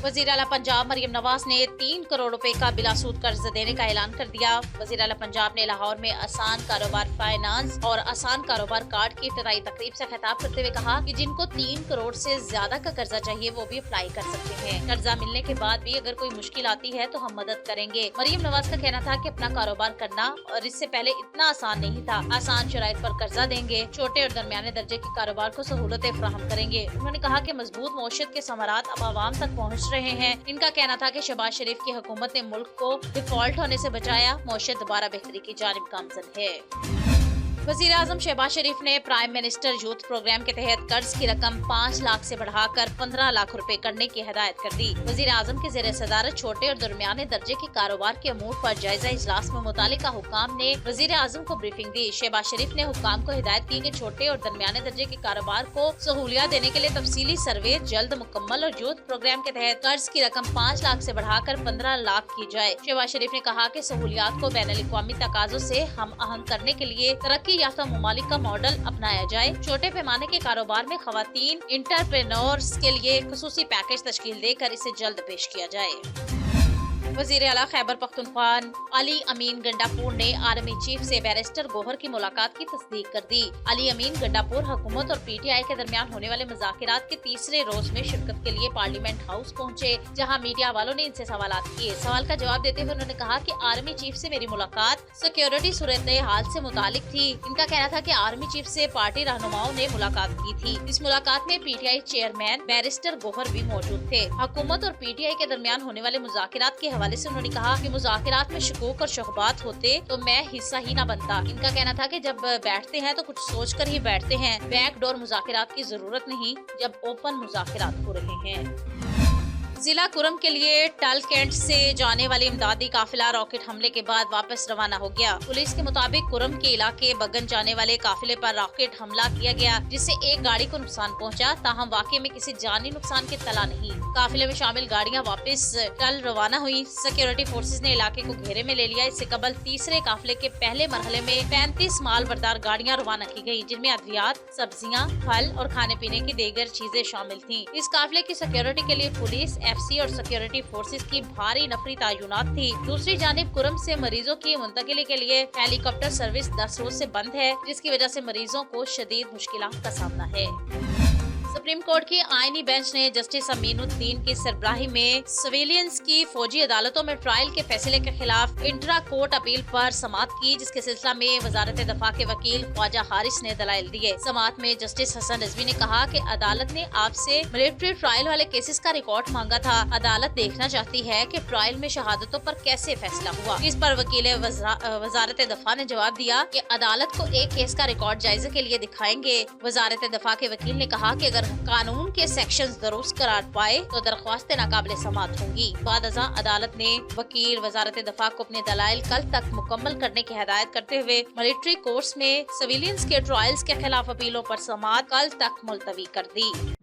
वज़ीर आला पंजाब मरियम नवाज ने 3 करोड़ रुपए का बिलासूद कर्ज देने का ऐलान कर दिया। वज़ीर आला पंजाब ने लाहौर में आसान कारोबार फाइनेंस और आसान कारोबार कार्ड की इफ्तिताई तकरीब से खिताब करते हुए कहा कि जिनको 3 करोड़ से ज्यादा का कर्जा चाहिए वो भी अप्लाई कर सकते हैं। कर्जा मिलने के बाद भी अगर कोई मुश्किल आती है तो हम मदद करेंगे। मरियम नवाज का कहना था कि अपना कारोबार करना और इससे पहले इतना आसान नहीं था। आसान शराइत पर कर्जा देंगे, छोटे और दरमियाने दर्जे के कारोबार को सहूलतें फराहम करेंगे। उन्होंने कहा कि मजबूत मौशत के समारात अब आवाम तक पहुँच रहे हैं। इनका कहना था कि शहबाज शरीफ की हुकूमत ने मुल्क को डिफॉल्ट होने से बचाया, मौशत दोबारा बेहतरी की जानिब गामजन है। वज़ीर आज़म शहबाज शरीफ ने प्राइम मिनिस्टर यूथ प्रोग्राम के तहत कर्ज की रकम 5 लाख से बढ़ाकर 15 लाख रुपए करने की हिदायत कर दी। वज़ीर आज़म के ज़ेर सदारत छोटे और दरमियाने दर्जे के कारोबार के अमूर पर जायजा इजलास में मुतालिका हुक्काम ने वज़ीर आज़म को ब्रीफिंग दी। शहबाज शरीफ ने हुक्काम को हिदायत की कि छोटे और दरमियाने दर्जे के कारोबार को सहूलियत देने के लिए तफसीली सर्वे जल्द मुकम्मल और यूथ प्रोग्राम के तहत कर्ज की रकम 5 लाख से बढ़ाकर 15 लाख की जाए। शहबाज शरीफ ने कहा कि सहूलियात को बैनुल अक़वामी तकाज़ों से हम आहंग करने के लिए तरक्की याफ्ता ममालिक का मॉडल अपनाया जाए। छोटे पैमाने के कारोबार में खवातीन इंटरप्रेन्योर्स के लिए खुसूसी पैकेज तश्कील देकर इसे जल्द पेश किया जाए। वज़ीर आला खैबर पख्तूनख्वा अली अमीन गंडापुर ने आर्मी चीफ से बैरिस्टर गोहर की मुलाकात की तस्दीक कर दी। अली अमीन गंडापुर हुकूमत और PTI के दरमियान होने वाले मुज़ाकिरात के तीसरे रोज में शिरकत के लिए पार्लियामेंट हाउस पहुंचे, जहां मीडिया वालों ने इनसे सवालात किए। सवाल का जवाब देते हुए उन्होंने कहा कि आर्मी चीफ से मेरी मुलाकात सिक्योरिटी सूरत हाल से मुतालिक थी। इनका कहना था कि आर्मी चीफ से पार्टी रहनुमाओं ने मुलाकात की थी। इस मुलाकात में PTI चेयरमैन बैरिस्टर गोहर भी मौजूद थे। हुकूमत और PTI के दरमियान होने वाले मुज़ाकिरात के हवाले से उन्होंने कहा कि मुज़ाकिरात में शकूक और शुबहात होते तो मैं हिस्सा ही न बनता। इनका कहना था कि जब बैठते हैं तो कुछ सोच कर ही बैठते हैं, बैकडोर मुज़ाकिरात की जरूरत नहीं जब ओपन मुज़ाकिरात हो रहे हैं। जिला कुरम के लिए टल कैंट से जाने वाली इमदादी काफिला रॉकेट हमले के बाद वापस रवाना हो गया। पुलिस के मुताबिक कुरम के इलाके बगन जाने वाले काफिले पर रॉकेट हमला किया गया, जिससे एक गाड़ी को नुकसान पहुंचा। ताहम वाकई में किसी जानी नुकसान की तला नहीं। काफिले में शामिल गाड़ियां वापस टल रवाना हुई। सिक्योरिटी फोर्सेज ने इलाके को घेरे में ले लिया। इससे कबल तीसरे काफिले के पहले मरहले में 35 माल बरदार गाड़ियां रवाना की गयी, जिनमें अद्वियात, सब्जियां, फल और खाने पीने की दीगर चीजें शामिल थी। इस काफिले की सिक्योरिटी के लिए पुलिस, FC और सिक्योरिटी फोर्सेस की भारी नफरी तायुनात थी। दूसरी जानिब कुरम से मरीजों की मुंतकिली के लिए हेलीकॉप्टर सर्विस 10 रोज से बंद है, जिसकी वजह से मरीजों को शदीद मुश्किलात का सामना है। सुप्रीम कोर्ट की आईनी बेंच ने जस्टिस अमीनुद्दीन की सरबराही में सिविलियंस की फौजी अदालतों में ट्रायल के फैसले के खिलाफ इंट्रा कोर्ट अपील पर समाअत की, जिसके सिलसिला में वजारत दफा के वकील ख्वाजा हारिस ने दलाइल दिए। समाअत में जस्टिस हसन रिजवी ने कहा कि अदालत ने आपसे मिलिट्री ट्रायल वाले केसेस का रिकॉर्ड मांगा था। अदालत देखना चाहती है कि ट्रायल में शहादतों पर कैसे फैसला हुआ। इस पर वकील वजारत दफा ने जवाब दिया कि अदालत को एक केस का रिकॉर्ड जायजे के लिए दिखाएंगे। वजारत दफा के वकील ने कहा कि अगर कानून के सेक्शंस दुरुस्त करार पाए तो दरख्वास्तें नाकाबिले समाअत होंगी। बाद अज़ां अदालत ने वकील वजारत दफा को अपने दलाइल कल तक मुकम्मल करने की हिदायत करते हुए मिलिट्री कोर्ट्स में सिविलियंस के ट्रायल्स के खिलाफ अपीलों पर समाअत कल तक मुलतवी कर दी।